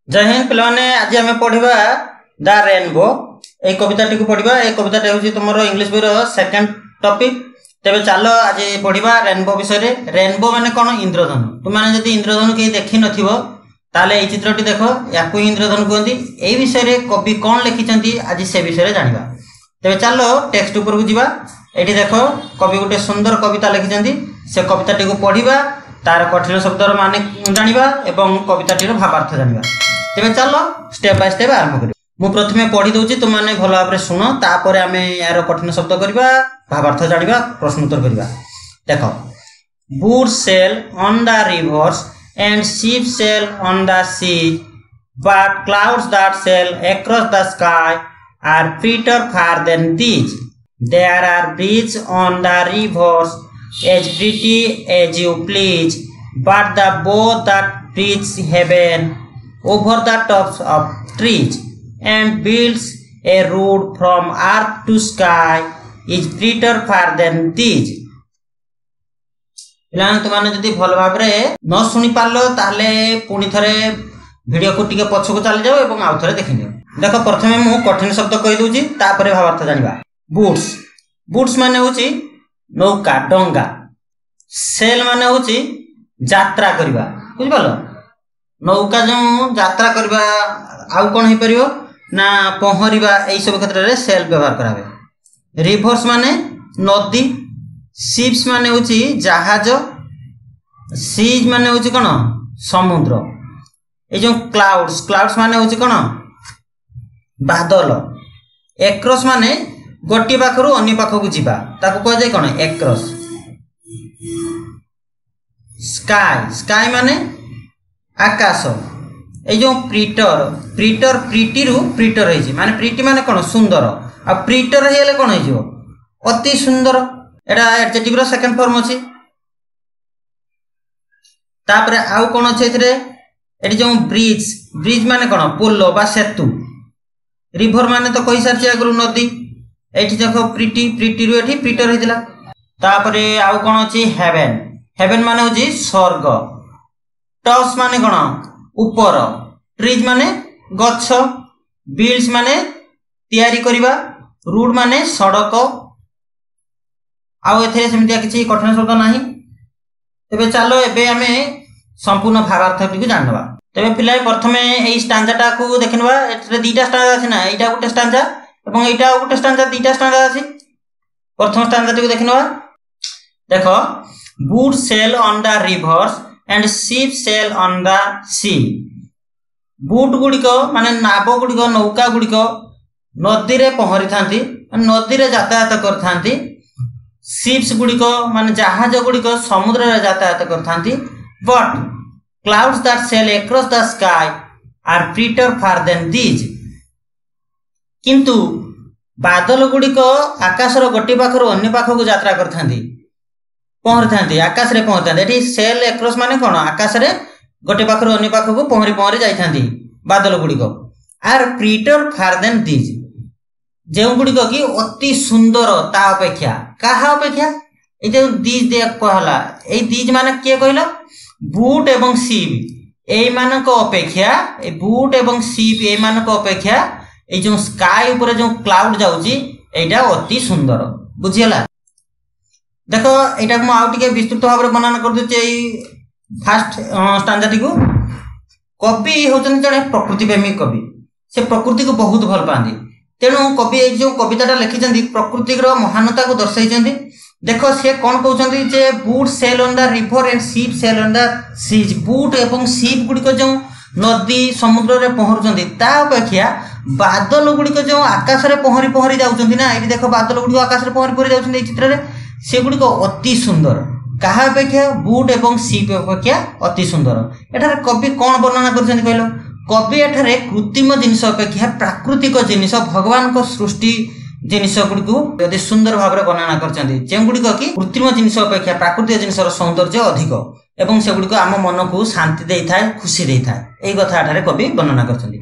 जय हिंद पिलाने आज आम पढ़ा द रेनबो ये कविता टी पढ़ा। ये कविता हूँ तुम इंग्लिश बही सेकेंड टॉपिक। तेरे चलो आज पढ़ा रेनबो विषय। रेनबो माने कौन? इंद्रधनु। तुमने जब इंद्रधनु कहीं देखी नाले ये चित्रटी देख या इंद्रधनु कहते। यही विषय कवि कौन लिखिं आज से विषय जाना। तेरे चलो टेक्स्ट उपर को जावा। ये देख कवि गोटे सुंदर कविता लिखिं। से कविता टी पढ़ा तार कठिन शब्दर मान जाना और कविताटीर भावार्थ जाना। तेरे चलो स्टेप बाय स्टेप आरंभ कर। मु प्रथमे पढ़ी दूची तुम मैंने भल भाव शुण तापर आम यार कठिन शब्द करवा भावार्थ जाना प्रश्न उत्तर करवा। देख boat sail on the rivers and ship sail on the sea but clouds that sail across the sky are prettier far than these there are bridge on the rivers as pretty as you please but the boat that reaches heaven over the tops of trees and builds a road from earth to sky is greater far than these। तुमने जदि भल भाव न शुणी पार ताले पुणी थे video को टिके पछक चली जाओ और आउ थे देखी देख प्रथमे मु कठिन शब्द कही दूची तापर भावार्थ जाना। बुट्स बुट्स माने होची नौका डंगा। सेल माने होची यात्रा करबा बुझिपालो। नौका जो यात्रा करबा आउ कोन हे परियो ना पहरिबा एई सब क्षेत्र रे सेल व्यवहार कराबे। रिवर्स माने नदी। शिप्स माने होची जहाज। सीज माने होची कोन समुद्र। ए जो क्लाउड्स क्लाउड्स माने होची कोन बादल। एक्रॉस माने गोटी पाखरु अन्य पाखकु जीवा ताको कह जाय कोन एक्रॉस। स्काई स्काई माने आकाश। ए जो प्रीटर प्रीटर प्रीटी रु प्रीटर है माने प्रीटी माने कोन सुंदर आ प्रीटर हेले कोन है अति सुंदर। एटा एडजेक्टिव रो सेकंड फॉर्म अछि। तापर आउ कोन अछि एथरे एटी जो ब्रिज ब्रिज माने कोन पोलो बा सेतु। रिवर माने तो कहि सारछि आगरु नदी। एठी देखो प्रीटी प्रीटी रु एठी प्रीटर हेतिला। तापर आउ कोन अछि हेवन हेवन माने होची स्वर्ग। टॉप्स माने कोन ऊपर। ट्रीज माने गछ। बिल्ड्स माने तैयारी करिबा। रूट माने सड़क। आउ एथे सेमितिया किछि कठिन शब्द नाही। तबे चलो एबे हमें संपूर्ण भावार्थ टिकु जानबा। तबे पिलाय प्रथमे एई स्टांजाटा को देखनबा। एथे दीटा स्टांजा अछि ना एटा गुटे स्टांजा एवं एटा गुटे स्टांजा दीटा स्टांजा अछि। प्रथम स्टांजा टिकु देखनबा। देखो boat sail on the rivers and ship sail on the sea। boat गुड़िक माने नाव गुड़िक नौका गुड़िक नदी रे पहरी थांती नदी रे यातायात कर थांती। शिप्स गुड़िक माने जहाज गुड़िक समुद्र रे यातायात कर थांती। but clouds that sail across the sky are prettier far than these। किंतु बादल गुड़िक आकाश रो गोटी पाखरु अन्य पाखकु यात्रा कर थांती पहरी थांती आकाश रे पहरी थांती। एठी सेल एक्रॉस माने कोन आकाश रे गोटे पाखरु अन्य पाखकु पहरी पहरी जाई थांती बादल गुड़िक। Are prettier far than these जेउ गुड़िक कि अति सुंदर ता अपेक्षा काहा अपेक्षा ए जे दीज दे कहला ए दीज माने के कहलो बूट एवं सीप ए मानक अपेक्षा ए बूट एवं सीप ए मानक अपेक्षा ए जो स्काई ऊपर जो क्लाउड जाउची एटा अति सुंदर बुझियला। देखो एटा को आउ टिके विस्तृत भाव रे वर्णन कर दउचे। फास्ट स्टांजा टिकु कवि होचन जने प्रकृति प्रेमी कवि। से प्रकृति को बहुत भल पांदी तेणु कवि ए जो कविताटा लिखिचंदी प्रकृति रो महानता को दर्शाइचंदी। देखो से कोन कहउचंदी जे boat sail on the river and ship sail on the seas. Boat एवं शिप गुडी को जो नदी समुद्र रे पहरुचंदी ता अपेक्षा बादल गुडी को जो आकाश रे पहरी पहरी जाउचंदी ना। एठी देखो बादल गुडी आकाश रे पहरी पहरी जाउचंदी ए चित्र रे से गुडी को अति सुंदर कहा अपेक्षा बूट एवं शिप अपेक्षा अति सुंदर। एठारे कवि कौन वर्णना करछन कहलो कवि एठारे कृत्रिम जिनिस अपेक्षा प्राकृतिक जिनिस भगवान को सृष्टि जिनिस गुडी को यदि सुंदर भाव रे वर्णना करछन जे गुडी को कि कृत्रिम जिनिस अपेक्षा प्राकृतिक जिनिस रो सौंदर्य अधिक एवं से गुडी को आम मन को शांति देई थाए खुशी देई थाए। एई कथा एठारे कवि वर्णना करछन।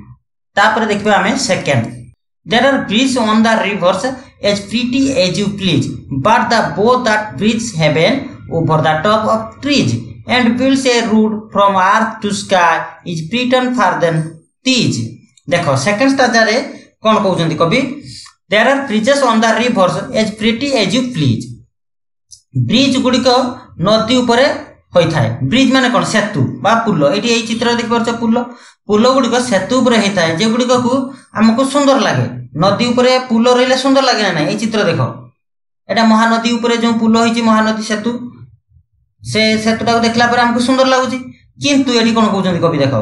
तापर देखबा हमें second There are bridges on the rivers as pretty as you please, but the boat that reaches heaven over the top of trees and builds a road from earth to sky is prettier far than these देख second stanza रे कौन कहउछंती कवि there are bridges on the rivers as pretty as you please bridge गुड़िक नदी उपरे होई थाए ब्रिज माने कौन सेतु बा पुल एटी एई चित्र देखि परछ पुल पुल गुड़िक सेतु उपरे होई थाए जे गुड़िक को हमको सुंदर लागे नदी उपरे पुल रहिले सुंदर लागे ना एई चित्र देखो एटा महानदी उपरे जो पुल होईची महानदी सेतु से सेतुटा देखला पर हमको सुंदर लागुची किंतु एटी कोन कहउछंती कवि देखो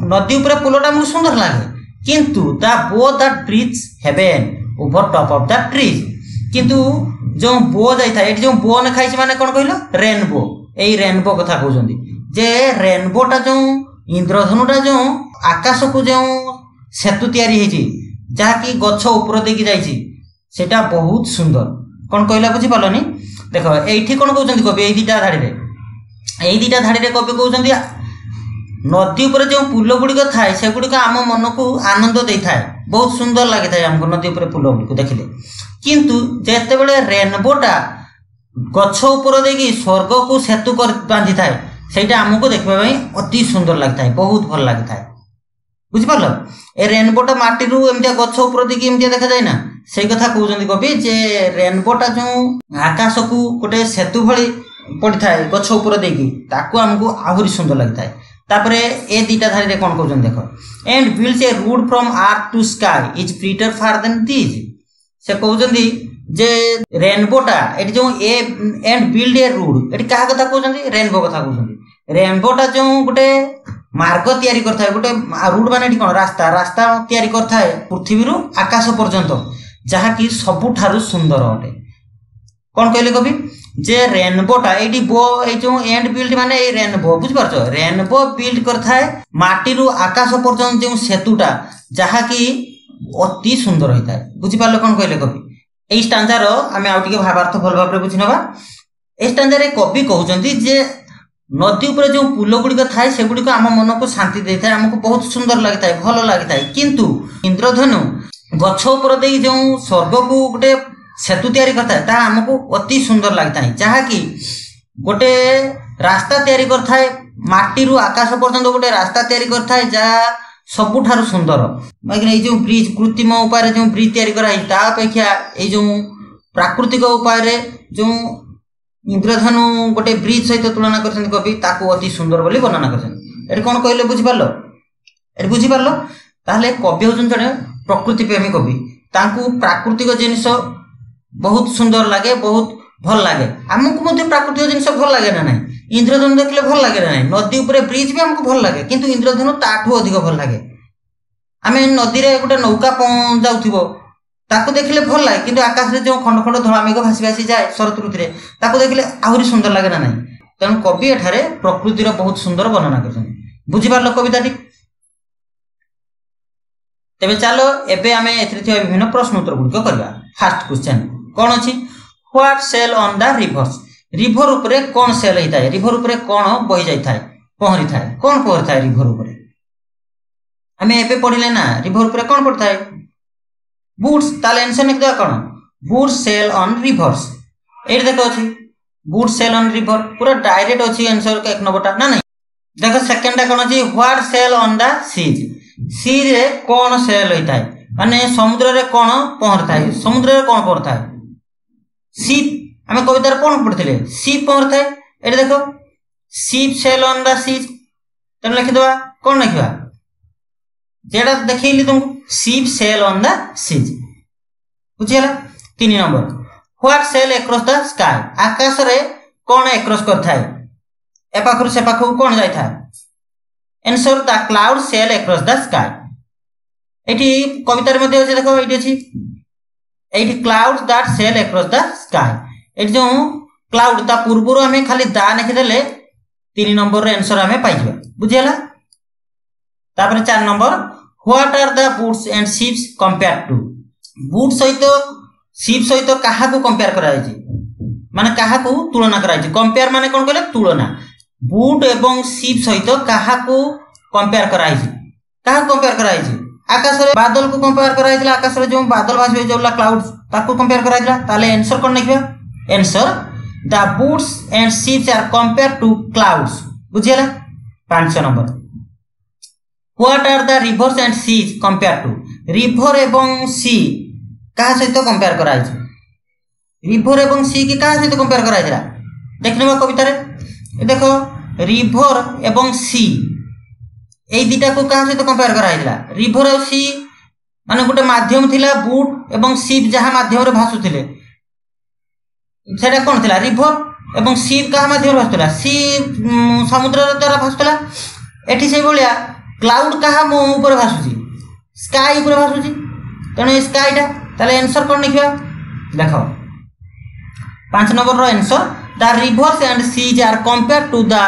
नदी उपरे पुलटा हमको सुंदर लागे किंतु the bow that bridge heaven over top of the trees किंतु जो बो जाई था एटी जो बो ने खाइछ माने कोन कहिलो रेनबो एई रेनबो कथा कहउछंती जे रेनबोटा जो इंद्रधनुटा जो आकाश को जो सेतु तैयारी हेची जहा की गछ ऊपर देकी जाईची सेटा बहुत सुंदर कोन कहला बुझी पालनी देखो एठी कोन कहउछंती कवि एई दीटा धाड़ी रे कवि कहउछंती नदी ऊपर जो पुल गुड़िक थाए से गुड़िक आम मन को आनंद दे थाए बहुत सुंदर लगी थाए हमको नदी ऊपर पुल गुड़िक देखिले किंतु जेते बेले रेनबोटा गछ ऊपर देकी स्वर्ग को सेतु कर बांधी थाए सेटा हमको देखबा पई अति सुंदर लागि थाए बहुत भल लागि थाए बुझि पारलो ए रेनबोटा माटी रु एमिया गछ ऊपर देकी एमिया देखा जाय ना सेई कथा कहउछंती कवि जे रेनबोटा जो आकाश को गोटे सेतु भली पड़ी थाए गछ ऊपर देकी ताको हमको आहुरी सुंदर लागि थाए तापरे ए दीटा धारी रे कोन कहउछन देखो and builds a route from earth to sky is prettier far than this से कहउछंती जे रेनबोटा एटी जो ए एंड बिल्ड ए रूट एटी काहा कथा कहउछंती रेनबो कथा कहउछंती रेनबोटा जो गोटे मार्ग तयारी करथाय गोटे रूट माने एटी कोन रास्ता रास्ता तयारी करथाय पृथ्वी रु आकाश पर्यंत जहा की सबुठारु सुंदर अटे कोन कहले कवि जे रेनबोटा एटी बो ए जो एंड बिल्ड माने ए रेनबो बुझ परछो रेनबो बिल्ड करथाय माटी रु आकाश पर्यंत जो सेतुटा जहा की अति सुंदर होइताय बुझि पारलो कोन कहले कवि एई स्टांजा रो आमे आउटिके भावार्थ भल भाबरे बुझिनबा ए स्टांजा रे कवि कहउचंती जे नदी ऊपर जो पुल गुड़िक थाए से गुड़िक आम मन को शांति दे थाए हमको बहुत सुंदर लगी थाए भल लगी थाए किंतु इंद्रधनु गछ ऊपर दे जो स्वर्ग को गोटे सेतु तैयारी करता है ता हमको अति सुंदर लगी थाए जहा की गोटे रास्ता तैयारी करता है माटी रु आकाश पर्यंत गोटे रास्ता तैयारी करता है जहा सबुठारु सुंदर माने जो ब्रिज कृत्रिम उपाय रे जो ब्रिज तैयारी करा ता अपेक्षा ए जो प्राकृतिक उपाय रे जो इंद्रधनु गोटे ब्रिज सहित तुलना करछन कवि ताको अति सुंदर बोली वर्णना करछन एटी कोन कहले बुझि पारलो एटी बुझि पारलो ताहले कवि होजन जने प्रकृति प्रेमी कवि तांकू प्राकृतिक जिनिस बहुत सुंदर लागे बहुत भल लागे हमको मध्य प्राकृतिक जिनिस भल लागे ना नहीं इंद्रधनु देखले भल लागे ना नहीं नदी ऊपर ब्रिज भी हमको भल लागे किंतु इंद्रधनु ताठू अधिक भल लागे आमे नदी रे गोटे नौका जाउथिबो ताको देखले भल लागे किंतु आकाश रे जो खंड खंड धଳା मेघ भासी भासी जाए शरत ऋतु रे ताको देखले आहुरी सुंदर लागे ना नहीं तेणु कवि एठारे प्रकृति रो बहुत सुंदर वर्णना करछन बुझि पारलो कविताटी तेबे चलो एबे आमे एथिरे थिबा विभिन्न प्रश्न उत्तर गुडिक करबा फर्स्ट क्वेश्चन कोन अछि what sail on the rivers river ऊपर कोन सेल होई थाए रिवर ऊपर कोन बहि जाई थाए पहरी थाए कोन पहरी थाए रिवर ऊपर आमे एबे पढिले ना रिवर ऊपर कोन पड़ थाए बूट्स ताले आंसर लिख दो कोन बूट्स सेल ऑन रिवर्स एट देखो अछि बूट्स सेल ऑन रिवर पूरा डायरेक्ट अछि आंसर का एक नंबरटा ना नहीं देखो सेकंडटा कोन अछि what sail on the seas sea रे कोन सेल होई थाए माने समुद्र रे कोन पहर थाए समुद्र रे कोन पहर थाए सी हमें कविता रे कोन पढ़थिले सी पहर थाए एट देखो ship sail on the seas तने लिख दवा कोन लिखबा जेडा देखैली तुमको ship sail on the seas बुझियला 3 number what sail across the sky आकाश रे कोन अक्रॉस कर थाए ए पाखरु से पाखरु कोन जाय थाए answer the cloud sail across the sky एठी कविता रे मध्ये अछि देखो एठी अछि एठी cloud that sail across the sky एठी जो क्लाउड ता पूर्वरु हमें खाली दा लिखि देले 3 नंबर रे आंसर हमें पाइबा बुझियला तापर 4 number what are the boats and ships compare to boat सहित शिप सहित काहा को कंपेयर कराई छी माने काहा को तुलना कराई छी कंपेयर माने कोन कहले तुलना बूट एवं शिप सहित काहा को कंपेयर कराई छी काहा कंपेयर कराई छी आकाश रे बादल को कंपेयर कराई थिला आकाश रे जो बादल भासबे जोला क्लाउड ताको कंपेयर कराई थिला ताले आंसर कोन लिखबा answer the boats and ships are compare to clouds बुझियला 5 number what are the rivers and seas compare to river एवं सी क्या सहित कंपेयर कराई रिवर एवं सी की क्या सहित कंपेयर कराई देखने कविता रे देखो रिवर एवं सी ए दुटा को क्या सहित कंपेयर कराइला रिवर और सी माने गोटे माध्यम थिला बुट एवं शिप जहाँ माध्यम रे भासुथिले सेटा कोन थिला रिवर एवं शिप कहा माध्यम रे भासुथिला सी समुद्र द्वारा भासुथिला एठी से भलिया क्लाउड कहा मो ऊपर भासुची स्काई ऊपर भासुची तेणु स्काई टा ताले आंसर कोन लिखिबा देखो 5 नंबर रो answer the rivers and seas are compare to the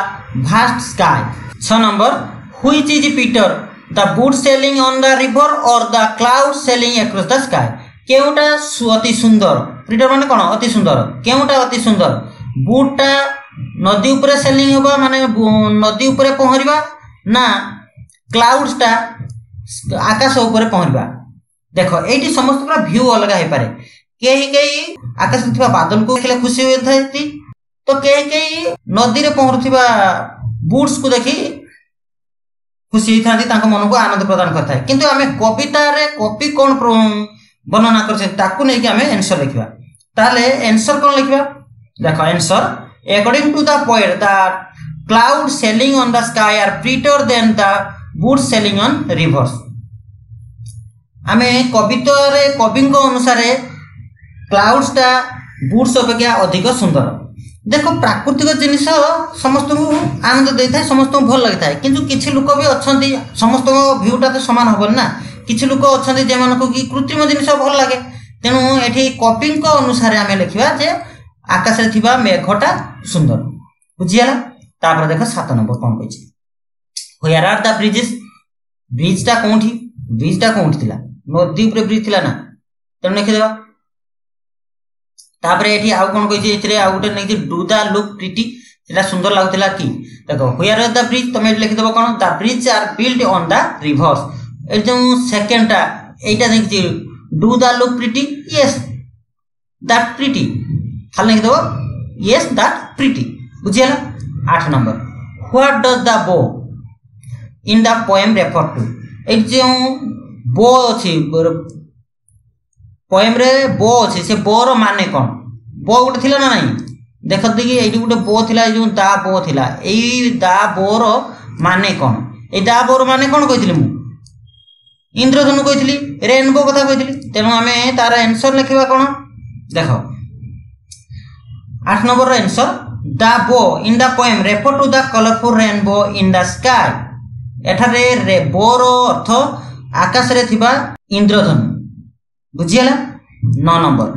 vast sky 6 number which is prettier the boat sailing on the river or the cloud sailing across the sky केउटा अति सुंदर Peter माने कोन अति सुंदर केउटा अति सुंदर बोटटा नदी ऊपर सेलिंग होबा माने नदी ऊपर पहरिबा ना क्लाउड्स टा आकाश ऊपर पहरिबा देखो एठी समस्त पूरा व्यू अलग है पारे केही आकाश में बादल को देखले खुशी होय थाती तो केही नदी रे पहरुथिबा बोट्स को देखि खुशी होती मन को आनंद प्रदान करता है किंतु आम कविता रे कवि कौन वर्णना कर आंसर लिखा ताले आंसर कौन लिखा देखो answer according to the poet the cloud sailing on the sky are prettier than the boat sailing on rivers आमे कविता रे कवि अनुसार क्लाउड्स टा बोट्स अपेक्षा अधिक सुंदर देखो प्राकृतिक जिनिस समस्त को आनंद दे था समस्त भल लगी है किंतु किछि लोक भी अच्छा समस्त भ्यूटा तो सामान हम ना किछि लोक अच्छा जो कि कृत्रिम जिनिस भल लगे तेणु ये कवि अनुसार आम लिखा जे आकाश में मेघटा सुंदर बुझीगला तापर देख 7 नंबर कौन कही व्हेयर आर द ब्रिजेस ब्रिजटा कौटी थिला नदी ऊपर ब्रिज थिला ना तेणु लिखिदेवा तापर एठी आउ कोन कहि एथिरे आउ गोटे नै डू द लुक प्रिटी सेटा सुंदर लागुतिला कि देखो व्हेयर आर द ब्रिज तमे लिखि देबो कोन the bridge are build on the rivers ए जो सेकंड टा एटा नै कि do the look pretty yes that pretty खाली लिखि देबो यस दैट प्रिटी बुझियला 8 number what does the bow in the poem refer to ए जो बो अछि पोएम रे बो अछि से बो रो माने कोन बो गोटे थिला ना नहीं देख देखि एठी गोटे बो थिला जो दा बो थिला एई दा बो रो माने कोन ए दा बो रो माने कोन कहितली मु इंद्रधनु कहितली रेनबो कथा कहितली तेनु हमें तार आंसर लिखिबा कोन देखो 8 नंबर रो answer the bow in the poem refer to the colourful rainbow in the sky एठारे रे बो रो अर्थ आकाश रे थिबा इंद्रधनु बुझियला 9 number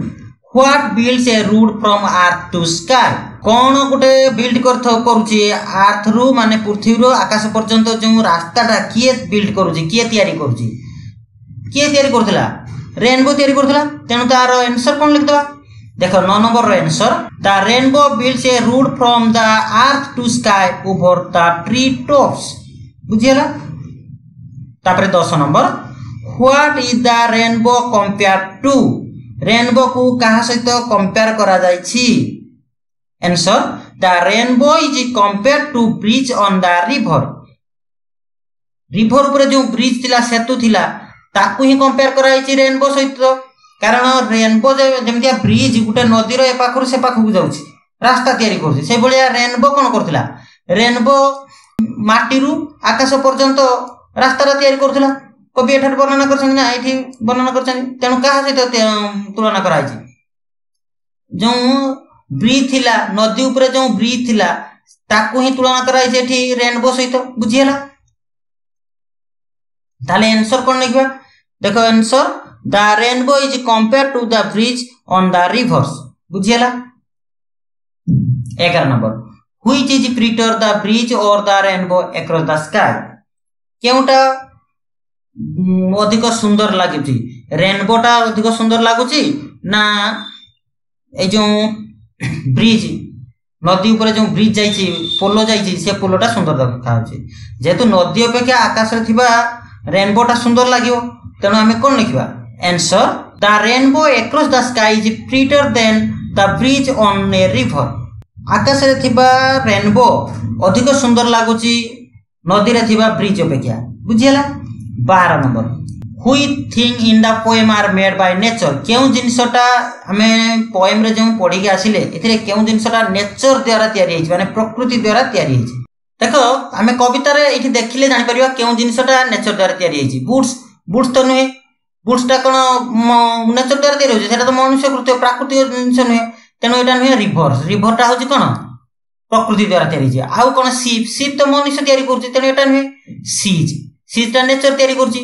what builds a route from earth to sky कौन गोटे बिल्ड करुची अर्थ रु माने पृथ्वी रु आकाश पर्यंत जो रास्ताटा किए बिल्ड करुची किए तयारी करुची किए तयारी करथिला रेनबो तयारी करथिला तेनु तार आंसर कोन लिख देबा देखो 9 नंबर रो answer the rainbow builds a route from the earth to sky over the tree tops बुझियला तापर 10 number what is the rainbow compare to rainbow को कहा सहित कंपेयर करा जायछि answer the rainbow is compare to bridge on the river river ऊपर जो bridge थिला सेतु थिला ताकू ही कंपेयर करा जायछि रेनबो सहित कारण रेनबो जेमितिया ब्रिज गुटे नदी रो ए पाखरु से पाखु जाउछि रास्ता तयारी करछि से भलिया रेनबो कोन करथिला रेनबो माटी रु आकाश पर्यंत रास्ता तयारी करथिला कवि एठार वर्णना करछन ना एठी वर्णना करछन तेनु कहा सहित तुलना कराइछि जो ब्रिज थिला नदी ऊपर जो ब्रिज थिला ताकू ही तुलना कराइछि एठी रेनबो सहित बुझियला ताले आंसर कोन लिखबा देखो answer the rainbow is compare to the bridge on the rivers बुझियला 11 number which is prettier the bridge or the rainbow across the sky केउटा अधिक सुंदर लगुची रेनबोटा अधिक सुंदर लगुची ना ए जो ब्रिज नदी ऊपर जो ब्रिज जाइछि पोलो जाइछि से पोलोटा सुंदर देखाउछि जेतु नदी अपेक्षा आकाश रे थिबा रेनबोटा सुंदर लागियो तेणु आमे कोन लिखिबा answer the rainbow across the sky is prettier than the bridge on a river आकाश रे थिबा रेनबो अधिक सुंदर लागुची नदी रे थिबा ब्रिज अपेक्षा बुझीला 12 number which thing in the poem are made by nature केउ जिनसटा हमें पोएम रे जो पढ़ी के आसिले एथिरे केउ जिनसटा नेचर द्वारा तयारी हेछि माने प्रकृति द्वारा तयारी हेछि देखो हमें कविता रे एठी देखिले जानि परिबा केउ जिनसटा नेचर द्वारा तयारी हेछि बुट्स तो नुहे बुट्सटा कोन नेचर द्वारा तयारी होछि सेटा तो मनुष्य कृत्य प्राकृतिक जिनस नुहे तेनो एटा नुहे रिभरटा होछि कोन प्रकृति द्वारा तयारी हेछि आउ कोन शिप तो मनुष्य तयारी करछि तेनो एटा नुहे सीजटा नेचर तयारी करछि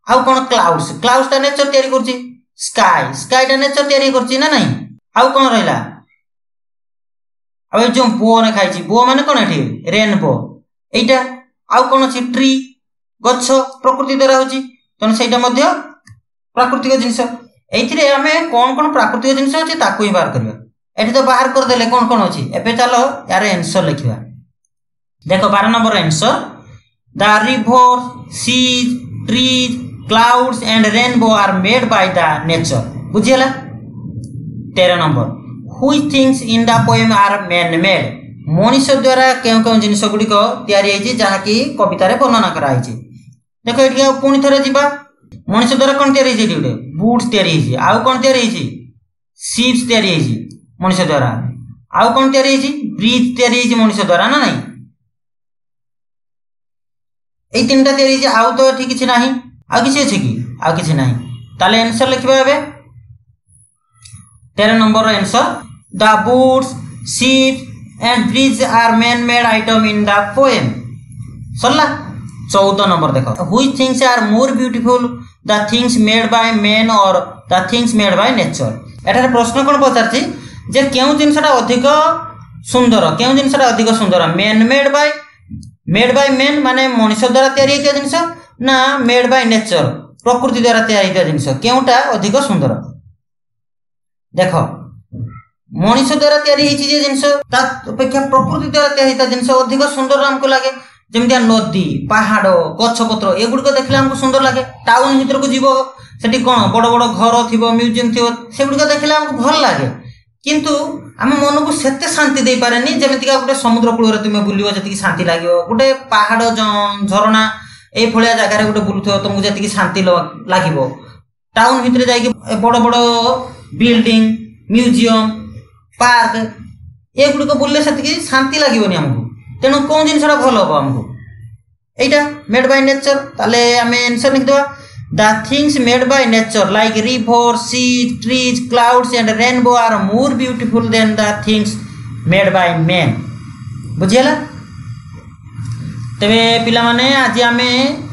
आउ कोन क्लाउड्सटा नेचर तयारी करछि स्काईटा नेचर तयारी करछि ना नहीं आउ कोन रहला अब जो बो ने खाइछि बो माने कोन एठी रेनबो एटा आउ कोन अछि ट्री गच्छ प्रकृति द्वारा होछि तने सेटा मध्ये प्राकृतिक जिंस एथिरे हमें कोन प्राकृतिक जिंस अछि ताकू ही बाहर करबा एठी तो बाहर कर देले कोन अछि एबे चलो यार आंसर लिखिबा देखो 12 number answer the river seas trees clouds and rainbow are made by the nature बुझियला 13 number which things in the poem are man made मनुष्य द्वारा केउ जिनिस गुडी को तयारी हेछि जहा कि कविता रे वर्णना करा हेछि देखो एठी पुणी थरे जिबा मनुष्य द्वारा कोन तयारी हेछि गुडी बूट्स तयारी हेछि आउ कोन तयारी हेछि शिप्स तयारी हेछि मनुष्य द्वारा आउ कोन तयारी हेछि ब्रिज तयारी हेछि मनुष्य द्वारा ना नहीं ए तीनटा तयारी हेछि आउ तो ठीक किछि नाही आउ किछि अछि कि आउ किछि नाही ताले आंसर लिखबा एबे 13 number answer the boats ships and bridge are man made item in the poem सल्ला 14 नंबर देखो which things are more beautiful the things made by man or the things made by nature एटारे प्रश्न कोन पचारछि जे केउ जिंसटा अधिक सुंदर made by man माने मनुष्य द्वारा तयारी हेतिया जिंस ना मेड बाय नेचर प्रकृति द्वारा तयारी हेतिया जिंस केउटा अधिक सुंदर देखो मनुष्य द्वारा तयारी हेछि जे जिंस ता अपेक्षा प्रकृति द्वारा तयारी हेतिया जिंस अधिक सुंदर हमको लागे जेमितिया नदी पहाड़ गछपत्र एगुड को देखले हमको सुंदर लागे टाउन भीतर को जीवो सेठी कोन बड़ बड़ घर थिबो म्यूजियम थिबो सेगुड को देखले हमको भल लागे किंतु हम मन को सेते शांति दे पारेनी जेमितिका गोटे समुद्र कूल रे तुमे बुलिबो जति शांति लागियो गोटे पहाड़ झरना ए भलिया जगह रे गोटे बुलुथो तुमको जति शांति लागिबो टाउन भीतर जाई के बड़ बड़ बिल्डिंग म्यूजियम पार्क ए गुडी को बुलले सेति शांति लागिबोनी हमको तेनु कोन जिनसरा भल हो हमको एटा मेड बाय नेचर ताले हमें आंसर लिख दवा the things made by nature like river sea trees clouds and rainbow are more beautiful than the things made by man बुझियला तबे पिला माने आज हमें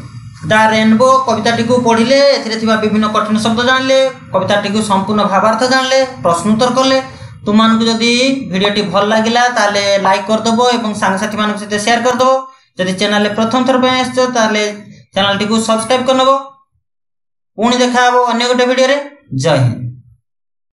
द रेनबो कविताटी को पढ़िले एथिरे थिबा विभिन्न कठिन शब्द जानले कविताटी को संपूर्ण भावार्थ जानले प्रश्न उत्तर करले तुमान को जदि वीडियोटी भल लागिला ताले लाइक कर दबो एवं सांग साथी मानक सहित शेयर कर दबो जदि चैनल प्रथम थर पे आछो ताले चैनल टी को सब्सक्राइब कर नबो पुणी देखा हबो अन्य गोटे वीडियो रे जय हिंद।